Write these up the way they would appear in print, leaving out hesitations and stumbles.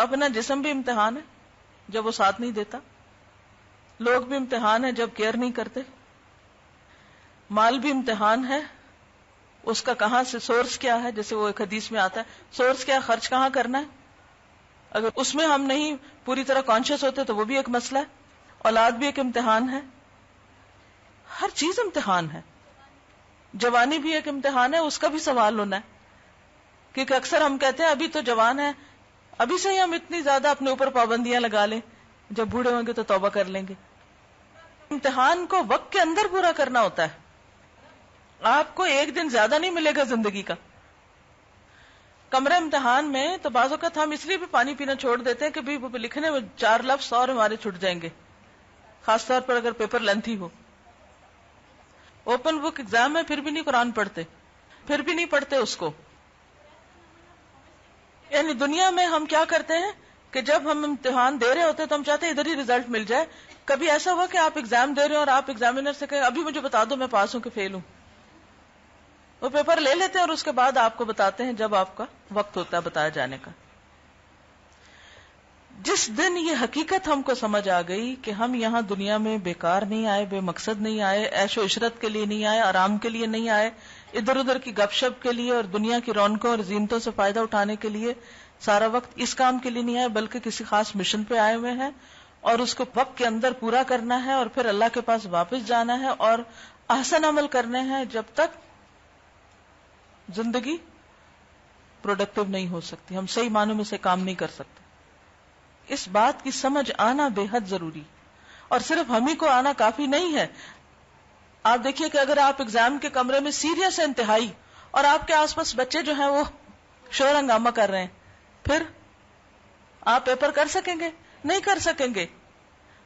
اپنا جسم بھی امتحان ہے جب وہ ساتھ نہیں دیتا، لوگ بھی امتحان ہے جب کیئر نہیں کرتے، مال بھی امتحان ہے، اس کا کہاں سے سورس کیا ہے، جیسے وہ ایک حدیث میں آتا ہے سورس کیا ہے، خرچ کہاں کرنا ہے، اگر اس میں ہم نہیں پوری طرح کانشیس ہوتے تو وہ بھی ایک مسئلہ ہے، اولاد بھی ایک امتحان ہے، ہر چیز امتحان ہے، جوانی بھی ایک امتحان ہے، اس کا بھی سوال ہونا ہے، کیونکہ اکثر ہم کہتے ہیں ابھی تو جوان ہے، ابھی سے ہی ہم اتنی زیادہ اپنے اوپر پابندیاں لگا لیں، جب بوڑھے ہوں گے تو توبہ کر لیں گے۔ امتحان کو وقت کے اندر پورا کرنا ہوتا ہے، آپ کو ایک دن زیادہ نہیں ملے گا زندگی کا۔ کمرہ امتحان میں تو بعض اوقات ہم اس لیے بھی پانی پینا چھوڑ دیتے ہیں کہ بھی لکھنے میں 4 لفظ اور ہمارے چھٹ جائیں گے، خاص طور پر اگر پیپر لینتھی ہو۔ اوپن بک ایگزام میں پھر بھی نہیں قرآن پڑھتے، پھر بھی نہیں پڑھتے اس کو۔ یعنی دنیا میں ہم کیا کرتے ہیں کہ جب ہم امتحان دے رہے ہوتے ہیں تو ہم چاہتے ہیں ادھر ہی ریزلٹ مل جائے۔ کبھی ایسا ہوا کہ آپ ایگزام دے رہے ہیں اور آپ ایگزامینر سے کہیں ابھی مجھے بتا دو میں پاس ہوں کہ فیل ہوں، وہ پیپر لے لیتے ہیں اور اس کے بعد آپ کو بتاتے ہیں جب آپ کا وقت ہوتا ہے بتایا جانے کا۔ جس دن یہ حقیقت ہم کو سمجھ آ گئی کہ ہم یہاں دنیا میں بیکار نہیں آئے، بے مقصد نہیں آئے، عیش و عشرت کے لیے نہیں آئے، آرام کے لیے نہیں آئے، ادھر ادھر کی گپ شپ کے لیے اور دنیا کی رونقوں اور زینتوں سے فائدہ اٹھانے کے لیے سارا وقت اس کام کے لیے نہیں آئے، بلکہ کسی خاص مشن پہ آئے ہوئے ہیں اور اس کو وقت کے اندر پورا کرنا ہے اور پھر اللہ کے پاس واپس جانا ہے اور احسن عمل کرنے ہیں جب تک زندگی پروڈکٹیو نہیں ہو سکتی، ہم صحیح معنوں میں سے کام نہیں کر سکتے۔ اس بات کی سمجھ آنا بے حد ضروری، اور صرف ہم ہی کو آنا کافی نہیں ہے۔ آپ دیکھیے کہ اگر آپ ایگزام کے کمرے میں سیریس ہے انتہائی اور آپ کے آس پاس بچے جو ہیں وہ شور ہنگامہ کر رہے ہیں، پھر آپ پیپر کر سکیں گے؟ نہیں کر سکیں گے۔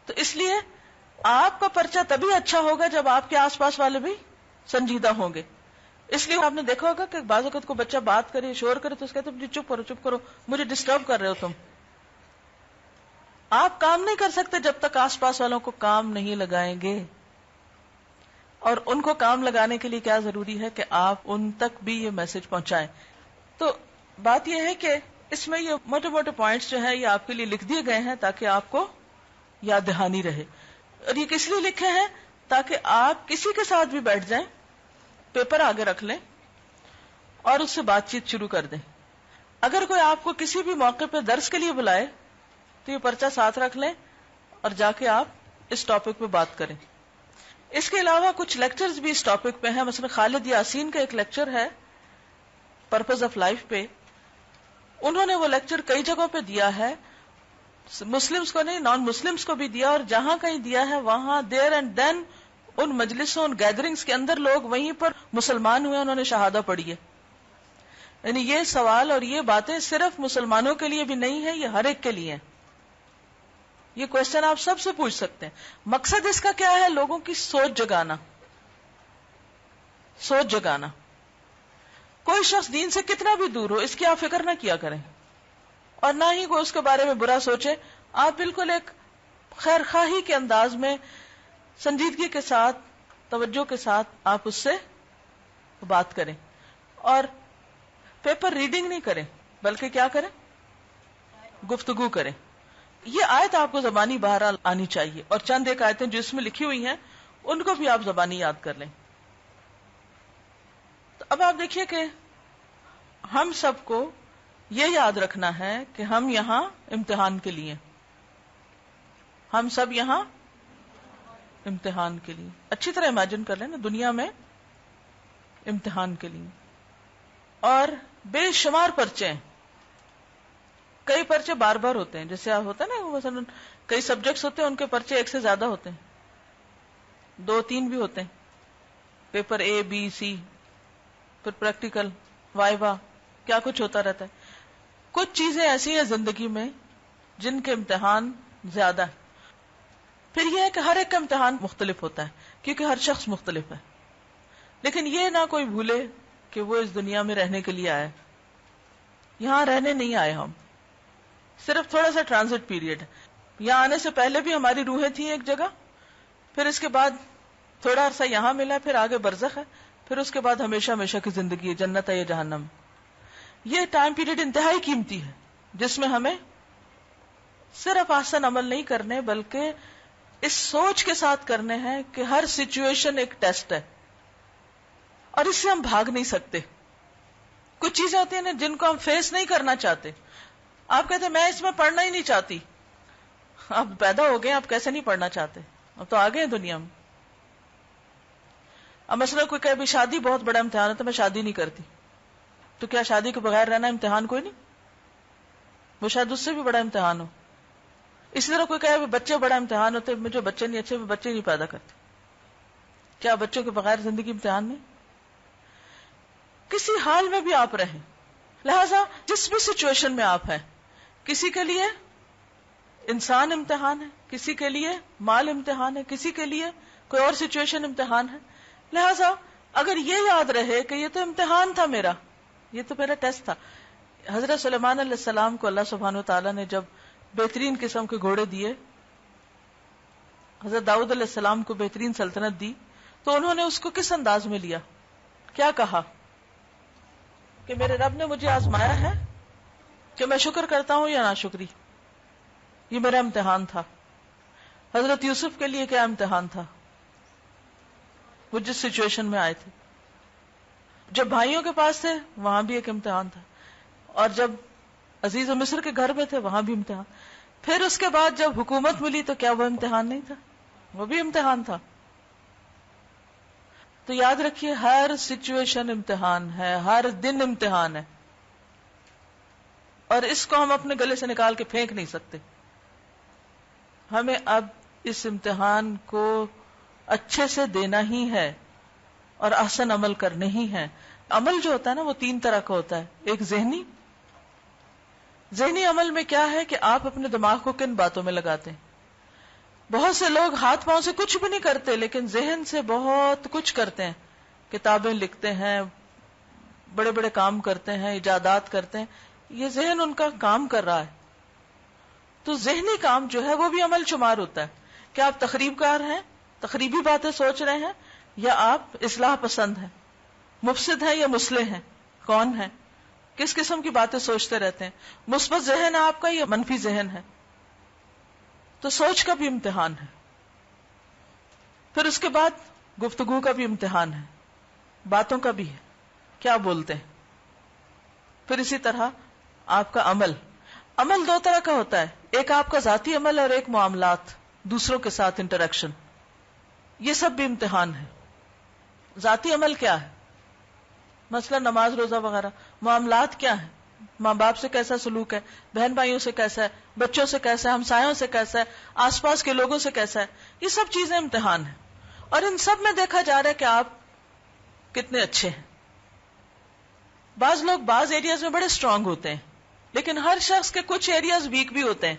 تو اس لیے آپ کا پرچہ تبھی اچھا ہوگا جب آپ کے آس پاس والے بھی سنجیدہ ہوں گے۔ اس لیے آپ نے دیکھا ہوگا کہ بعض اوقات کو بچہ بات کرے، شور کرے تو اس کہتے ہیں چپ کرو مجھے ڈسٹرب کر رہے ہو تم۔ آپ کام نہیں کر سکتے جب تک آس پاس والوں کو کام نہیں لگائیں گے، اور ان کو کام لگانے کے لیے کیا ضروری ہے کہ آپ ان تک بھی یہ میسج پہنچائیں۔ تو بات یہ ہے کہ اس میں یہ موٹے موٹے پوائنٹس جو ہیں یہ آپ کے لیے لکھ دیے گئے ہیں تاکہ آپ کو یاد دہانی رہے، اور یہ کس لیے لکھے ہیں تاکہ آپ کسی کے ساتھ بھی بیٹھ جائیں، پیپر آگے رکھ لیں اور اس سے بات چیت شروع کر دیں۔ اگر کوئی آپ کو کسی بھی موقع پہ درس کے لیے بلائے تو یہ پرچہ ساتھ رکھ لیں اور جا کے آپ اس ٹاپک پہ بات کریں۔ اس کے علاوہ کچھ لیکچرز بھی اس ٹاپک پہ ہیں، مثلا خالد یاسین کا ایک لیکچر ہے پرپز آف لائف پہ، انہوں نے وہ لیکچر کئی جگہوں پہ دیا ہے، مسلمز کو نہیں نان مسلمز کو بھی دیا، اور جہاں کہیں دیا ہے وہاں there and then in مجلسوں in gatherings کے اندر لوگ وہیں پر مسلمان ہوئے، انہوں نے شہادہ پڑھی ہے۔ یعنی یہ سوال اور یہ باتیں صرف مسلمانوں کے لیے بھی نہیں ہے، یہ ہر ایک کے لیے ہیں۔ یہ کوشچن آپ سب سے پوچھ سکتے ہیں۔ مقصد اس کا کیا ہے؟ لوگوں کی سوچ جگانا، سوچ جگانا۔ کوئی شخص دین سے کتنا بھی دور ہو اس کی آپ فکر نہ کیا کریں، اور نہ ہی کوئی اس کے بارے میں برا سوچے، آپ بالکل ایک خیر خواہی کے انداز میں سنجیدگی کے ساتھ توجہ کے ساتھ آپ اس سے بات کریں، اور پیپر ریڈنگ نہیں کریں بلکہ کیا کریں؟ گفتگو کریں۔ یہ آیت آپ کو زبانی بہرحال آنی چاہیے، اور چند ایک آیتیں جو اس میں لکھی ہوئی ہیں ان کو بھی آپ زبانی یاد کر لیں۔ تو اب آپ دیکھیے کہ ہم سب کو یہ یاد رکھنا ہے کہ ہم یہاں امتحان کے لیے، ہم سب یہاں امتحان کے لیے، اچھی طرح امیجن کر لیں نا، دنیا میں امتحان کے لیے، اور بے شمار پرچے ہیں۔ کئی پرچے بار بار ہوتے ہیں، جیسے ہوتا ہے نا مثلا کئی سبجیکٹس ہوتے ہیں ان کے پرچے ایک سے زیادہ ہوتے ہیں، 2-3 بھی ہوتے ہیں، پیپر A B C، پھر پریکٹیکل، وائوا، کیا کچھ ہوتا رہتا ہے۔ کچھ چیزیں ایسی ہیں زندگی میں جن کے امتحان زیادہ ہیں۔ پھر یہ ہے کہ ہر ایک کا امتحان مختلف ہوتا ہے کیونکہ ہر شخص مختلف ہے، لیکن یہ نہ کوئی بھولے کہ وہ اس دنیا میں رہنے کے لیے آئے، یہاں رہنے نہیں آئے، ہم صرف تھوڑا سا ٹرانزٹ پیریڈ ہے۔ یہاں آنے سے پہلے بھی ہماری روحیں تھیں ایک جگہ، پھر اس کے بعد تھوڑا عرصہ یہاں ملا، پھر آگے برزخ ہے، پھر اس کے بعد ہمیشہ ہمیشہ کی زندگی ہے، جنت ہے یا جہنم۔ یہ ٹائم پیریڈ انتہائی قیمتی ہے جس میں ہمیں صرف احسن عمل نہیں کرنے بلکہ اس سوچ کے ساتھ کرنے ہیں کہ ہر سچویشن ایک ٹیسٹ ہے اور اس سے ہم بھاگ نہیں سکتے. کچھ چیزیں ہوتی ہیں نا جن کو ہم فیس نہیں کرنا چاہتے. آپ کہتے ہیں میں اس میں پڑھنا ہی نہیں چاہتی. آپ پیدا ہو گئے, آپ کیسے نہیں پڑھنا چاہتے؟ اب تو آگے ہیں دنیا میں. اب مثلا کوئی کہے بھی شادی بہت بڑا امتحان ہے تو میں شادی نہیں کرتی, تو کیا شادی کے بغیر رہنا امتحان کوئی نہیں؟ وہ شاید اس سے بھی بڑا امتحان ہو. اسی طرح کوئی کہے بچے بڑا امتحان ہوتے, مجھے بچے نہیں اچھے, بچے نہیں پیدا کرتے. کیا بچوں کے بغیر زندگی امتحان نہیں؟ کسی حال میں بھی آپ رہیں, لہذا جس بھی سچویشن میں آپ ہیں, کسی کے لیے انسان امتحان ہے, کسی کے لیے مال امتحان ہے, کسی کے لیے کوئی اور سچویشن امتحان ہے. لہذا اگر یہ یاد رہے کہ یہ تو امتحان تھا میرا, یہ تو میرا ٹیسٹ تھا. حضرت سلیمان علیہ السلام کو اللہ سبحانہ وتعالیٰ نے جب بہترین قسم کے گھوڑے دیے, حضرت داؤد علیہ السلام کو بہترین سلطنت دی, تو انہوں نے اس کو کس انداز میں لیا؟ کیا کہا کہ میرے رب نے مجھے آزمایا ہے کہ میں شکر کرتا ہوں یا ناشکری. یہ میرا امتحان تھا. حضرت یوسف کے لیے کیا امتحان تھا؟ وہ جس سچویشن میں آئے تھے. جب بھائیوں کے پاس تھے وہاں بھی ایک امتحان تھا, اور جب عزیز مصر کے گھر میں تھے وہاں بھی امتحان. پھر اس کے بعد جب حکومت ملی تو کیا وہ امتحان نہیں تھا؟ وہ بھی امتحان تھا. تو یاد رکھیے ہر سچویشن امتحان ہے, ہر دن امتحان ہے, اور اس کو ہم اپنے گلے سے نکال کے پھینک نہیں سکتے. ہمیں اب اس امتحان کو اچھے سے دینا ہی ہے اور احسن عمل کرنے ہی ہیں. عمل جو ہوتا ہے نا وہ 3 طرح کا ہوتا ہے. ایک ذہنی عمل میں کیا ہے کہ آپ اپنے دماغ کو کن باتوں میں لگاتے ہیں. بہت سے لوگ ہاتھ پاؤں سے کچھ بھی نہیں کرتے لیکن ذہن سے بہت کچھ کرتے ہیں. کتابیں لکھتے ہیں, بڑے بڑے کام کرتے ہیں, ایجادات کرتے ہیں. یہ ذہن ان کا کام کر رہا ہے. تو ذہنی کام جو ہے وہ بھی عمل شمار ہوتا ہے. کیا آپ تخریب کار ہیں, تخریبی باتیں سوچ رہے ہیں, یا آپ اصلاح پسند ہیں, مفسد ہیں یا مصلح ہیں, کون ہیں, کس قسم کی باتیں سوچتے رہتے ہیں, مثبت ذہن ہے آپ کا یا منفی ذہن ہے. تو سوچ کا بھی امتحان ہے. پھر اس کے بعد گفتگو کا بھی امتحان ہے, باتوں کا بھی ہے, کیا بولتے ہیں. پھر اسی طرح آپ کا عمل 2 طرح کا ہوتا ہے. ایک آپ کا ذاتی عمل اور ایک معاملات, دوسروں کے ساتھ انٹریکشن. یہ سب بھی امتحان ہے. ذاتی عمل کیا ہے؟ مثلا نماز روزہ وغیرہ. معاملات کیا ہے؟ ماں باپ سے کیسا سلوک ہے, بہن بھائیوں سے کیسا ہے, بچوں سے کیسا ہے, ہمسایوں سے کیسا ہے, آس پاس کے لوگوں سے کیسا ہے. یہ سب چیزیں امتحان ہیں, اور ان سب میں دیکھا جا رہا ہے کہ آپ کتنے اچھے ہیں. بعض لوگ بعض ایریاز میں بڑے اسٹرانگ ہوتے ہیں, لیکن ہر شخص کے کچھ ایریاز ویک بھی ہوتے ہیں.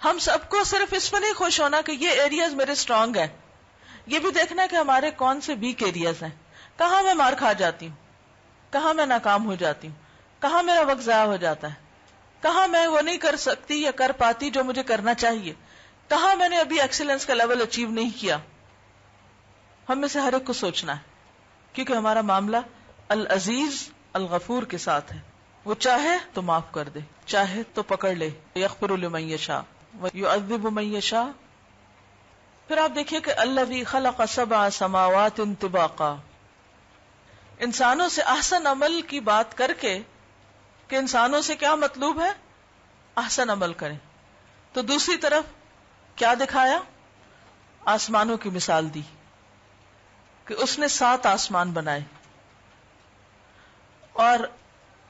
ہم سب کو صرف اس میں نہیں خوش ہونا کہ یہ ایریاز میرے اسٹرانگ ہیں, یہ بھی دیکھنا کہ ہمارے کون سے ویک ایریاز ہیں, کہاں میں مار کھا جاتی ہوں, کہاں میں ناکام ہو جاتی ہوں, کہاں میرا وقت ضائع ہو جاتا ہے, کہاں میں وہ نہیں کر سکتی یا کر پاتی جو مجھے کرنا چاہیے, کہاں میں نے ابھی ایکسیلنس کا لیول اچیو نہیں کیا. ہم میں سے ہر ایک کو سوچنا ہے, کیونکہ ہمارا معاملہ العزیز الغفور کے ساتھ ہے. وہ چاہے تو معاف کر دے, چاہے تو پکڑ لے. یغفر لمن یشاء ویعذب من یشاء. پھر آپ دیکھیے کہ الذی خلق 7 سماوات طباقا. انسانوں سے احسن عمل کی بات کر کے کہ انسانوں سے کیا مطلوب ہے, احسن عمل کریں, تو دوسری طرف کیا دکھایا, آسمانوں کی مثال دی کہ اس نے 7 آسمان بنائے, اور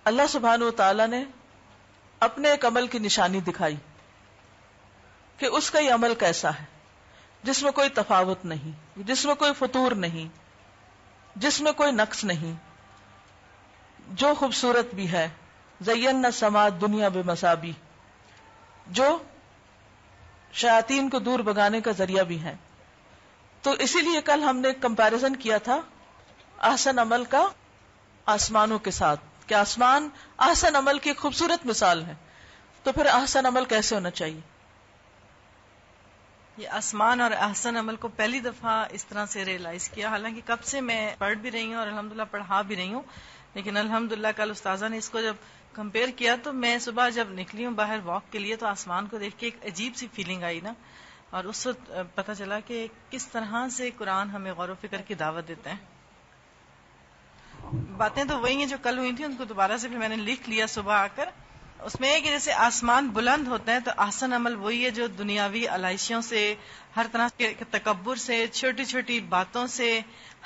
اللہ سبحانہ وتعالی نے اپنے ایک عمل کی نشانی دکھائی کہ اس کا یہ عمل کیسا ہے, جس میں کوئی تفاوت نہیں, جس میں کوئی فطور نہیں, جس میں کوئی نقص نہیں, جو خوبصورت بھی ہے. زینا السماء الدنیا بمصابیح, جو شیاطین کو دور بھگانے کا ذریعہ بھی ہے. تو اسی لیے کل ہم نے کمپیرزن کیا تھا احسن عمل کا آسمانوں کے ساتھ, کہ آسمان احسن عمل کی ایک خوبصورت مثال ہے. تو پھر احسن عمل کیسے ہونا چاہیے؟ یہ آسمان اور احسن عمل کو پہلی دفعہ اس طرح سے ریئلائز کیا, حالانکہ کب سے میں پڑھ بھی رہی ہوں اور الحمدللہ پڑھا بھی رہی ہوں, لیکن الحمدللہ کل استاذہ نے اس کو جب کمپیئر کیا تو میں صبح جب نکلی ہوں باہر واک کے لیے تو آسمان کو دیکھ کے ایک عجیب سی فیلنگ آئی نا، اور اس وقت پتہ چلا کہ کس طرح سے قرآن ہمیں غور و فکر کی دعوت دیتے ہیں. باتیں تو وہی ہیں جو کل ہوئی تھیں، ان کو دوبارہ سے پھر میں نے لکھ لیا صبح آ کر. اس میں کہ جیسے آسمان بلند ہوتا ہے تو احسن عمل وہی ہے جو دنیاوی علائشیوں سے، ہر طرح کے تکبر سے، چھوٹی چھوٹی باتوں سے،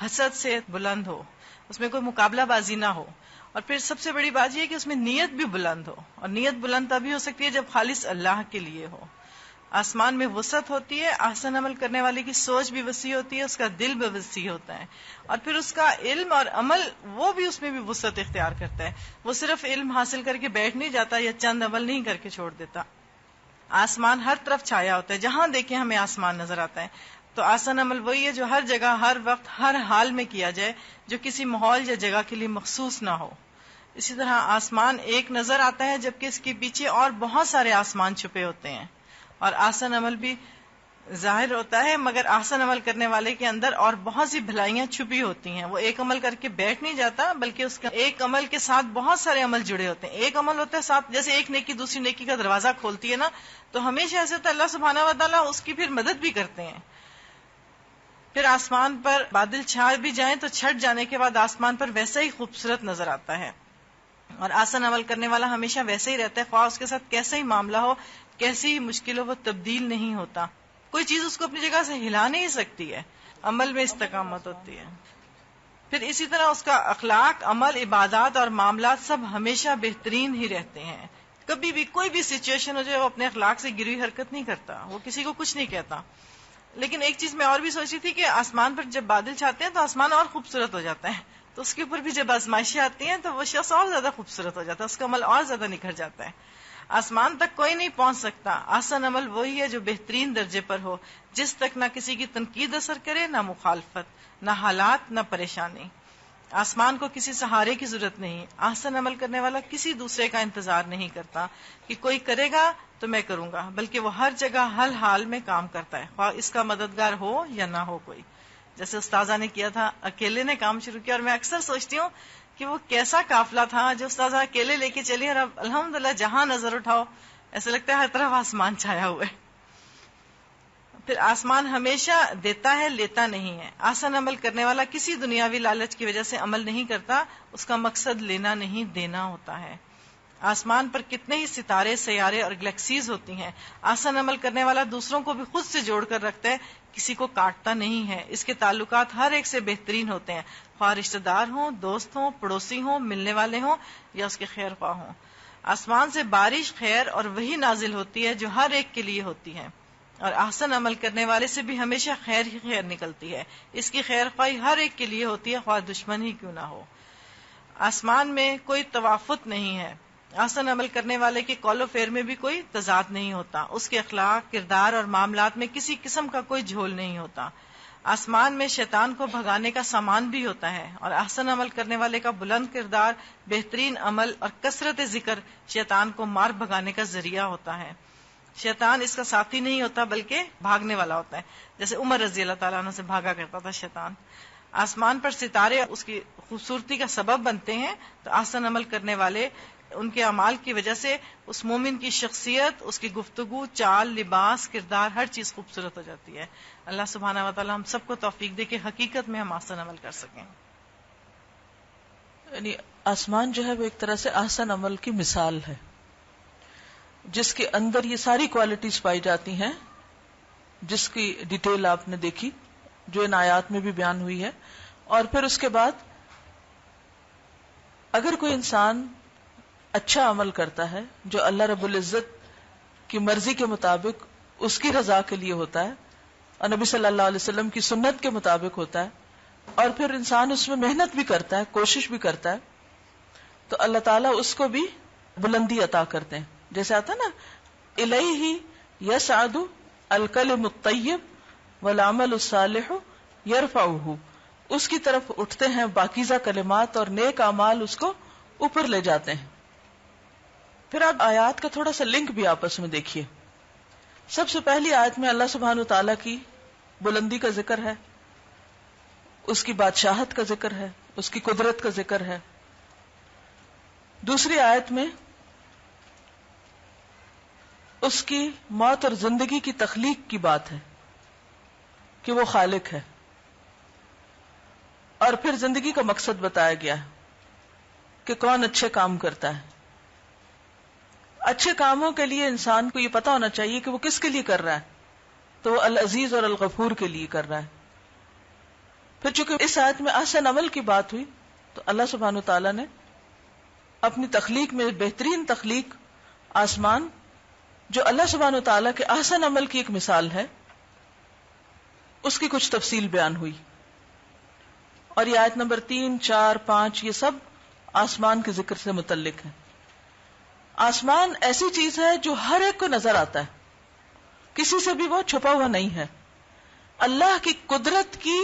حسد سے بلند ہو، اس میں کوئی مقابلہ بازی نہ ہو. اور پھر سب سے بڑی بات یہ ہے کہ اس میں نیت بھی بلند ہو، اور نیت بلند تبھی ہو سکتی ہے جب خالص اللہ کے لیے ہو. آسمان میں وسعت ہوتی ہے، احسن عمل کرنے والے کی سوچ بھی وسیع ہوتی ہے، اس کا دل بھی وسیع ہوتا ہے، اور پھر اس کا علم اور عمل وہ بھی اس میں بھی وسعت اختیار کرتا ہے. وہ صرف علم حاصل کر کے بیٹھ نہیں جاتا یا چند عمل نہیں کر کے چھوڑ دیتا. آسمان ہر طرف چھایا ہوتا ہے، جہاں دیکھیں ہمیں آسمان نظر آتا ہے. تو احسن عمل وہی ہے جو ہر جگہ، ہر وقت، ہر حال میں کیا جائے، جو کسی ماحول یا جگہ کے لیے مخصوص نہ ہو. اسی طرح آسمان ایک نظر آتا ہے جبکہ اس کے پیچھے اور بہت سارے آسمان چھپے ہوتے ہیں، اور احسن عمل بھی ظاہر ہوتا ہے، مگر احسن عمل کرنے والے کے اندر اور بہت سی بھلائیاں چھپی ہوتی ہیں. وہ ایک عمل کر کے بیٹھ نہیں جاتا، بلکہ اس کا ایک عمل کے ساتھ بہت سارے عمل جڑے ہوتے ہیں. ایک عمل ہوتا ہے ساتھ، جیسے ایک نیکی دوسری نیکی کا دروازہ کھولتی ہے نا، تو ہمیشہ ایسے ہوتا ہے اللہ سبحانہ و تعالیٰ اس کی پھر مدد بھی کرتے ہیں. پھر آسمان پر بادل چھا بھی جائیں تو چھٹ جانے کے بعد آسمان پر ویسا ہی خوبصورت نظر آتا ہے. اور احسن عمل کرنے والا ہمیشہ ویسے ہی رہتا ہے، خواہ اس کے ساتھ کیسا ہی معاملہ ہو، کیسی ہی مشکل ہو، وہ تبدیل نہیں ہوتا. کوئی چیز اس کو اپنی جگہ سے ہلا نہیں سکتی ہے، عمل میں استقامت ہوتی ہے. پھر اسی طرح اس کا اخلاق، عمل، عبادات اور معاملات سب ہمیشہ بہترین ہی رہتے ہیں. کبھی بھی کوئی بھی سچویشن ہو جائے وہ اپنے اخلاق سے گری ہوئی حرکت نہیں کرتا، وہ کسی کو کچھ نہیں کہتا. لیکن ایک چیز میں اور بھی سوچی تھی کہ آسمان پر جب بادل چھاتے ہیں تو آسمان اور خوبصورت ہو جاتا ہے، تو اس کے اوپر بھی جب آزمائشیں آتی ہیں تو وہ شخص اور زیادہ خوبصورت ہو جاتا ہے، اس کا عمل اور زیادہ نکھر جاتا ہے. آسمان تک کوئی نہیں پہنچ سکتا، احسن عمل وہی ہے جو بہترین درجے پر ہو، جس تک نہ کسی کی تنقید اثر کرے، نہ مخالفت، نہ حالات، نہ پریشانی. آسمان کو کسی سہارے کی ضرورت نہیں. احسن عمل کرنے والا کسی دوسرے کا انتظار نہیں کرتا کہ کوئی کرے گا تو میں کروں گا، بلکہ وہ ہر جگہ ہر حال میں کام کرتا ہے، خواہ اس کا مددگار ہو یا نہ ہو کوئی. جیسے استاذہ نے کیا تھا، اکیلے نے کام شروع کیا، اور میں اکثر سوچتی ہوں کہ وہ کیسا قافلہ تھا جو استاذہ اکیلے لے کے چلی، اور اب الحمدللہ جہاں نظر اٹھاؤ ایسا لگتا ہے ہر طرف آسمان چھایا ہوا ہے. پھر آسمان ہمیشہ دیتا ہے، لیتا نہیں ہے. احسن عمل کرنے والا کسی دنیاوی لالچ کی وجہ سے عمل نہیں کرتا، اس کا مقصد لینا نہیں دینا ہوتا ہے. آسمان پر کتنے ہی ستارے، سیارے اور گلیکسیز ہوتی ہیں. احسن عمل کرنے والا دوسروں کو بھی خود سے جوڑ کر رکھتا ہے، کسی کو کاٹتا نہیں ہے. اس کے تعلقات ہر ایک سے بہترین ہوتے ہیں، خواہ رشتہ دار ہوں، دوست ہوں، پڑوسی ہوں، ملنے والے ہوں یا اس کے خیر خواہ ہوں. آسمان سے بارش، خیر اور وہی نازل ہوتی ہے جو ہر ایک کے لیے ہوتی ہے، اور احسن عمل کرنے والے سے بھی ہمیشہ خیر ہی خیر نکلتی ہے. اس کی خیر خواہی ہر ایک کے لیے ہوتی ہے، خواہ دشمن ہی کیوں نہ ہو. آسمان میں کوئی توافت نہیں ہے. احسن عمل کرنے والے کے قول و فعل میں بھی کوئی تضاد نہیں ہوتا. اس کے اخلاق، کردار اور معاملات میں کسی قسم کا کوئی جھول نہیں ہوتا. آسمان میں شیطان کو بھگانے کا سامان بھی ہوتا ہے، اور احسن عمل کرنے والے کا بلند کردار، بہترین عمل اور کثرت ذکر شیطان کو مار بھگانے کا ذریعہ ہوتا ہے. شیطان اس کا ساتھی نہیں ہوتا بلکہ بھاگنے والا ہوتا ہے، جیسے عمر رضی اللہ تعالیٰ عنہ سے بھاگا کرتا تھا شیطان. آسمان پر ستارے اس کی خوبصورتی کا سبب بنتے ہیں، تو احسن عمل کرنے والے ان کے اعمال کی وجہ سے اس مومن کی شخصیت، اس کی گفتگو، چال، لباس، کردار، ہر چیز خوبصورت ہو جاتی ہے. اللہ سبحانہ و تعالی ہم سب کو توفیق دے کہ حقیقت میں ہم احسن عمل کر سکیں. یعنی آسمان جو ہے وہ ایک طرح سے احسن عمل کی مثال ہے، جس کے اندر یہ ساری کوالٹیز پائی جاتی ہیں جس کی ڈیٹیل آپ نے دیکھی، جو ان آیات میں بھی بیان ہوئی ہے. اور پھر اس کے بعد اگر کوئی انسان اچھا عمل کرتا ہے جو اللہ رب العزت کی مرضی کے مطابق اس کی رضا کے لیے ہوتا ہے اور نبی صلی اللہ علیہ وسلم کی سنت کے مطابق ہوتا ہے، اور پھر انسان اس میں محنت بھی کرتا ہے، کوشش بھی کرتا ہے، تو اللہ تعالیٰ اس کو بھی بلندی عطا کرتے ہیں. جیسے آتا نا الیہ یصعد الکلم الطیب والعمل الصالح یرفعہ، اس کی طرف اٹھتے ہیں پاکیزہ کلمات اور نیک اعمال اس کو اوپر لے جاتے ہیں. پھر آپ آیات کا تھوڑا سا لنک بھی آپس میں دیکھیے. سب سے پہلی آیت میں اللہ سبحانہ تعالیٰ کی بلندی کا ذکر ہے، اس کی بادشاہت کا ذکر ہے، اس کی قدرت کا ذکر ہے. دوسری آیت میں اس کی موت اور زندگی کی تخلیق کی بات ہے کہ وہ خالق ہے، اور پھر زندگی کا مقصد بتایا گیا ہے کہ کون اچھے کام کرتا ہے. اچھے کاموں کے لیے انسان کو یہ پتا ہونا چاہیے کہ وہ کس کے لیے کر رہا ہے، تو وہ العزیز اور الغفور کے لیے کر رہا ہے. پھر چونکہ اس آیت میں احسن عمل کی بات ہوئی تو اللہ سبحانہ تعالیٰ نے اپنی تخلیق میں بہترین تخلیق آسمان، جو اللہ سبحانہ تعالیٰ کے احسن عمل کی ایک مثال ہے، اس کی کچھ تفصیل بیان ہوئی. اور یہ آیت نمبر 3، 4، 5 یہ سب آسمان کے ذکر سے متعلق ہے. آسمان ایسی چیز ہے جو ہر ایک کو نظر آتا ہے، کسی سے بھی وہ چھپا ہوا نہیں ہے. اللہ کی قدرت کی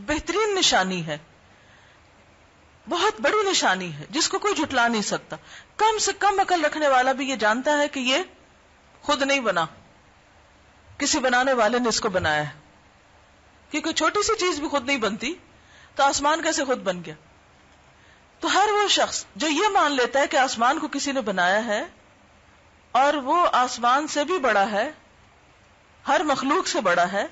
بہترین نشانی ہے، بہت بڑی نشانی ہے جس کو کوئی جھٹلا نہیں سکتا. کم سے کم عقل رکھنے والا بھی یہ جانتا ہے کہ یہ خود نہیں بنا، کسی بنانے والے نے اس کو بنایا ہے. کیونکہ چھوٹی سی چیز بھی خود نہیں بنتی تو آسمان کیسے خود بن گیا؟ تو ہر وہ شخص جو یہ مان لیتا ہے کہ آسمان کو کسی نے بنایا ہے اور وہ آسمان سے بھی بڑا ہے، ہر مخلوق سے بڑا ہے،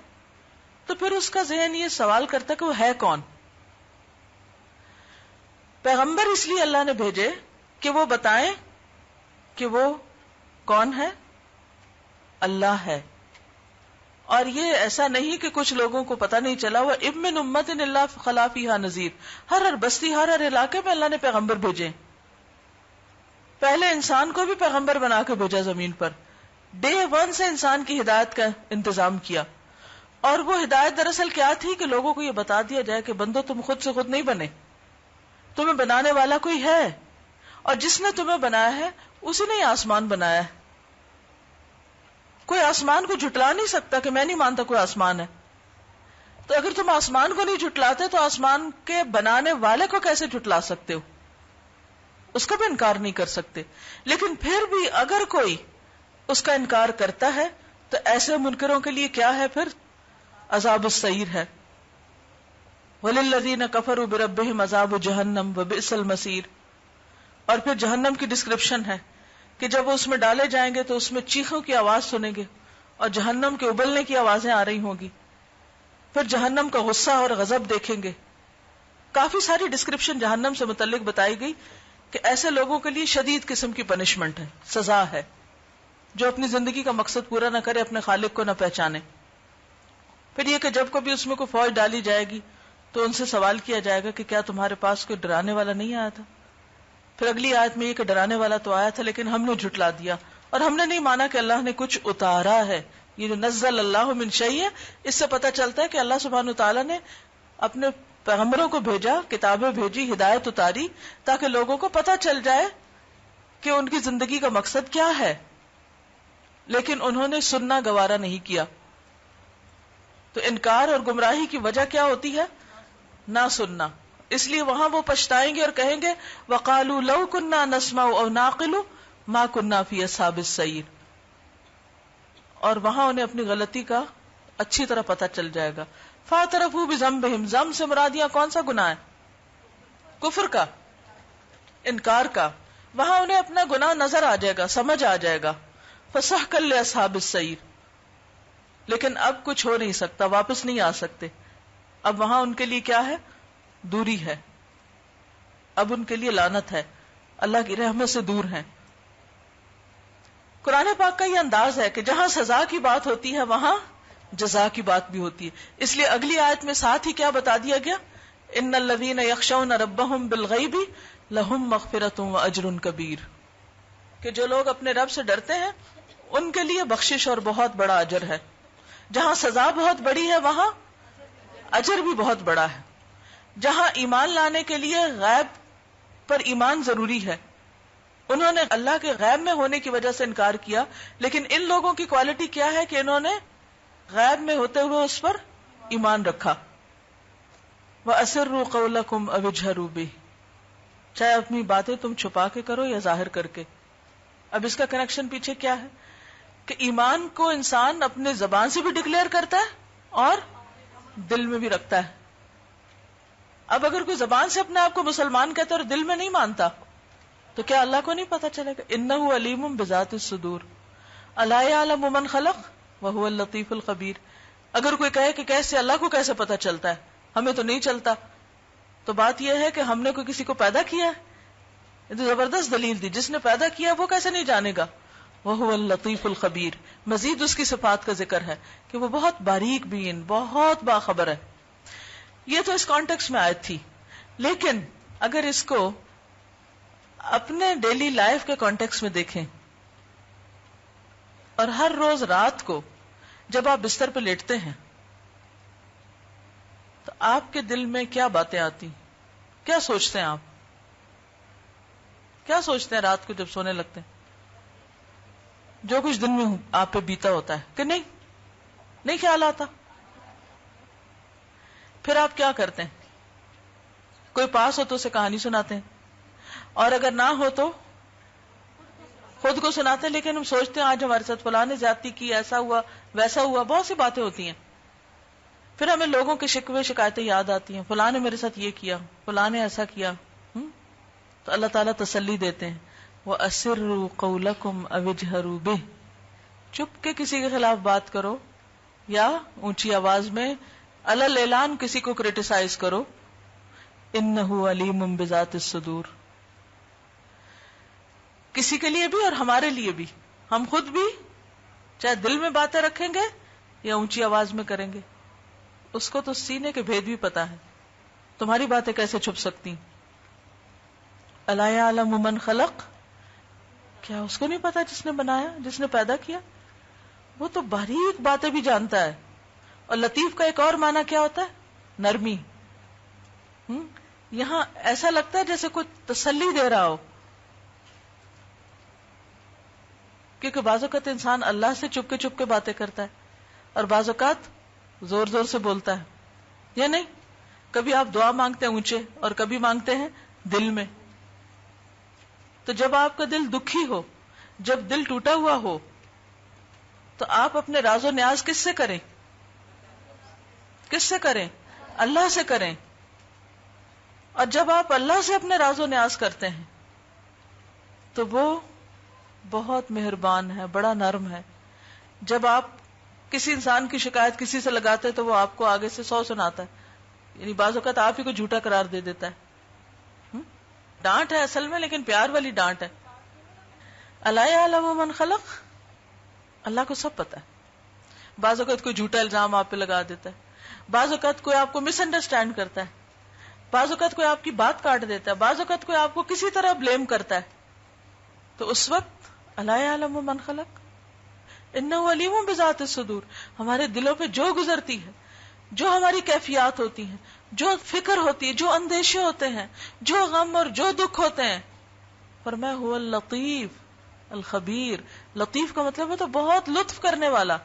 تو پھر اس کا ذہن یہ سوال کرتا ہے کہ وہ ہے کون؟ پیغمبر اس لیے اللہ نے بھیجے کہ وہ بتائیں کہ وہ کون ہے؟ اللہ ہے. اور یہ ایسا نہیں کہ کچھ لوگوں کو پتہ نہیں چلا. وہ ابن امت اللہ خلا فیہا نذیر، ہر بستی ہر علاقے میں اللہ نے پیغمبر بھیجے. پہلے انسان کو بھی پیغمبر بنا کے بھیجا زمین پر. ڈے 1 سے انسان کی ہدایت کا انتظام کیا. اور وہ ہدایت دراصل کیا تھی کہ لوگوں کو یہ بتا دیا جائے کہ بندو تم خود سے خود نہیں بنے، تمہیں بنانے والا کوئی ہے، اور جس نے تمہیں بنایا ہے اسی نے آسمان بنایا ہے. کوئی آسمان کو جھٹلا نہیں سکتا کہ میں نہیں مانتا کوئی آسمان ہے. تو اگر تم آسمان کو نہیں جھٹلاتے تو آسمان کے بنانے والے کو کیسے جھٹلا سکتے ہو؟ اس کا بھی انکار نہیں کر سکتے. لیکن پھر بھی اگر کوئی اس کا انکار کرتا ہے تو ایسے منکروں کے لیے کیا ہے؟ پھر عذاب السعیر ہے. وَلِلَّذِينَ كَفَرُوا بِرَبِّهِمْ عَذَابُ جَهَنَّمَ وَبِئْسَ الْمَصِيرُ. اور پھر جہنم کی ڈسکرپشن ہے کہ جب وہ اس میں ڈالے جائیں گے تو اس میں چیخوں کی آواز سنیں گے اور جہنم کے ابلنے کی آوازیں آ رہی ہوں گی. پھر جہنم کا غصہ اور غضب دیکھیں گے. کافی ساری ڈسکرپشن جہنم سے متعلق بتائی گئی کہ ایسے لوگوں کے لیے شدید قسم کی پنشمنٹ ہے، سزا ہے، جو اپنی زندگی کا مقصد پورا نہ کرے، اپنے خالق کو نہ پہچانے. پھر یہ کہ جب کبھی اس میں کوئی فوج ڈالی جائے گی تو ان سے سوال کیا جائے گا کہ کیا تمہارے پاس کوئی ڈرانے والا نہیں آیا تھا؟ پھر اگلی آیت میں یہ کہ ڈرانے والا تو آیا تھا لیکن ہم نے جھٹلا دیا اور ہم نے نہیں مانا کہ اللہ نے کچھ اتارا ہے. یہ جو نزل اللہ من شیء ہے، اس سے پتہ چلتا ہے کہ اللہ سبحانہ تعالیٰ نے اپنے پیغمبروں کو بھیجا، کتابیں بھیجی، ہدایت اتاری تاکہ لوگوں کو پتہ چل جائے کہ ان کی زندگی کا مقصد کیا ہے. لیکن انہوں نے سننا گوارا نہیں کیا. تو انکار اور گمراہی کی وجہ کیا ہوتی ہے؟ نہ سننا. اس لیے وہاں وہ پچھتائیں گے اور کہیں گے وَقَالُوا لَوْ كُنَّا نَسْمَعُ أَوْ نَعْقِلُ مَا كُنَّا فِي أَصْحَابِ السَّعِيرِ. اور وہاں انہیں اپنی غلطی کا اچھی طرح پتہ چل جائے گا. فَاعْتَرَفُوا بِذَنبِهِمْ. ذنب سے مراد یہاں کون سا گناہ ہے؟ کفر کا، انکار کا. وہاں انہیں اپنا گناہ نظر آ جائے گا، سمجھ آ جائے گا. فَسَحْقًا لِأَصْحَابِ السَّعِيرِ. لیکن اب کچھ ہو نہیں سکتا، واپس نہیں آ سکتے. اب وہاں ان کے لیے کیا ہے؟ دوری ہے. اب ان کے لیے لعنت ہے، اللہ کی رحمت سے دور ہیں. قرآن پاک کا یہ انداز ہے کہ جہاں سزا کی بات ہوتی ہے وہاں جزا کی بات بھی ہوتی ہے. اس لیے اگلی آیت میں ساتھ ہی کیا بتا دیا گیا؟ ان الذین یخشون ربهم بالغیب لهم مغفرۃ واجر کبیر. کہ جو لوگ اپنے رب سے ڈرتے ہیں ان کے لیے بخشش اور بہت بڑا اجر ہے. جہاں سزا بہت بڑی ہے وہاں اجر بھی بہت بڑا ہے. جہاں ایمان لانے کے لیے غیب پر ایمان ضروری ہے، انہوں نے اللہ کے غیب میں ہونے کی وجہ سے انکار کیا. لیکن ان لوگوں کی کوالٹی کیا ہے کہ انہوں نے غیب میں ہوتے ہوئے اس پر ایمان رکھا. وَأَسِرُّوا قَوْلَكُمْ أَوِ اجْهَرُوا بِهِ. چاہے اپنی باتیں تم چھپا کے کرو یا ظاہر کر کے. اب اس کا کنیکشن پیچھے کیا ہے کہ ایمان کو انسان اپنے زبان سے بھی ڈکلیئر کرتا ہے اور دل میں بھی رکھتا ہے. اب اگر کوئی زبان سے اپنے آپ کو مسلمان کہتا ہے اور دل میں نہیں مانتا تو کیا اللہ کو نہیں پتا چلے گا؟ انہ علیم بذات الصدور، الا یعلم من خلق وهو اللطیف الخبیر. اگر کوئی کہے کہ کیسے اللہ کو کیسے پتا چلتا ہے، ہمیں تو نہیں چلتا، تو بات یہ ہے کہ ہم نے کوئی کسی کو پیدا کیا ہے؟ یہ تو زبردست دلیل دی. جس نے پیدا کیا وہ کیسے نہیں جانے گا؟ وَهُوَ اللطیف الخبیر. مزید اس کی صفات کا ذکر ہے کہ وہ بہت باریک بین، بہت باخبر ہے. یہ تو اس کانٹیکس میں آیت تھی، لیکن اگر اس کو اپنے ڈیلی لائف کے کانٹیکس میں دیکھیں، اور ہر روز رات کو جب آپ بستر پہ لیٹتے ہیں تو آپ کے دل میں کیا باتیں آتی، کیا سوچتے ہیں؟ آپ کیا سوچتے ہیں رات کو جب سونے لگتے ہیں؟ جو کچھ دن میں آپ پہ بیتا ہوتا ہے کہ نہیں خیال آتا؟ پھر آپ کیا کرتے ہیں؟ کوئی پاس ہو تو اسے کہانی سناتے ہیں، اور اگر نہ ہو تو خود کو سناتے ہیں. لیکن ہم سوچتے ہیں آج ہمارے ساتھ فلاں نے زیادتی کی، ایسا ہوا ویسا ہوا، بہت سی باتیں ہوتی ہیں. پھر ہمیں لوگوں کے شکوے شکایتیں یاد آتی ہیں، فلاں نے میرے ساتھ یہ کیا، فلاں نے ایسا کیا. تو اللہ تعالیٰ تسلی دیتے ہیں، وَأَسِرُّوا قَوْلَكُمْ أَوِ اجْهَرُوا بِهِ، چپ کے کسی کے خلاف بات کرو یا اونچی آواز میں علل اعلان کسی کو کرٹیسائز کرو. إِنَّهُ عَلِيمٌ بِذَاتِ الصُّدُورِ. کسی کے لیے بھی اور ہمارے لیے بھی، ہم خود بھی چاہے دل میں باتیں رکھیں گے یا اونچی آواز میں کریں گے، اس کو تو سینے کے بھید بھی پتا ہے. تمہاری باتیں کیسے چھپ سکتی؟ الا یعلم من خلق، کیا اس کو نہیں پتا جس نے بنایا، جس نے پیدا کیا؟ وہ تو باریک باتیں بھی جانتا ہے. اور لطیف کا ایک اور معنی کیا ہوتا ہے؟ نرمی. یہاں ایسا لگتا ہے جیسے کوئی تسلی دے رہا ہو، کیونکہ بعض اوقات انسان اللہ سے چپ کے باتیں کرتا ہے، اور بعض اوقات زور زور سے بولتا ہے، یا نہیں؟ کبھی آپ دعا مانگتے ہیں اونچے اور کبھی مانگتے ہیں دل میں. تو جب آپ کا دل دکھی ہو، جب دل ٹوٹا ہوا ہو، تو آپ اپنے راز و نیاز کس سے کریں؟ کس سے کریں؟ اللہ سے کریں. اور جب آپ اللہ سے اپنے راز و نیاز کرتے ہیں تو وہ بہت مہربان ہے، بڑا نرم ہے. جب آپ کسی انسان کی شکایت کسی سے لگاتے ہیں تو وہ آپ کو آگے سے 100 سناتا ہے، یعنی بعض اوقات آپ ہی کو جھوٹا قرار دے دیتا ہے. ڈانٹ ہے اصل میں، لیکن پیار والی ڈانٹ ہے. الا یعلم من خلق، اللہ کو سب پتا ہے. بعض اوقات کوئی جھوٹا الزام آپ پہ لگا دیتا ہے، بعض اوقات کوئی آپ کو مس انڈرسٹینڈ کرتا ہے، بعض اوقات کوئی آپ کی بات کاٹ دیتا ہے، بعض اوقات کوئی آپ کو کسی طرح بلیم کرتا ہے. تو اس وقت الا یعلم من خلق انہ علیم بذات الصدور، ہمارے دلوں پہ جو گزرتی ہے، جو ہماری کیفیات ہوتی ہیں، جو فکر ہوتی ہے، جو اندیشے ہوتے ہیں، جو غم اور جو دکھ ہوتے ہیں، فرمایا هو اللطیف الخبیر. لطیف کا مطلب ہے تو بہت لطف کرنے والا،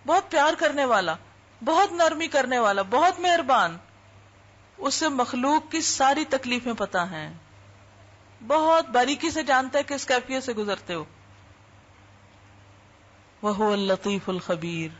بہت پیار کرنے والا، بہت نرمی کرنے والا، بہت مہربان. اسے مخلوق کی ساری تکلیفیں پتہ ہیں، بہت باریکی سے جانتا ہے کہ اس کیفیت سے گزرتے ہو. وَهُوَ اللطیف الخبیر.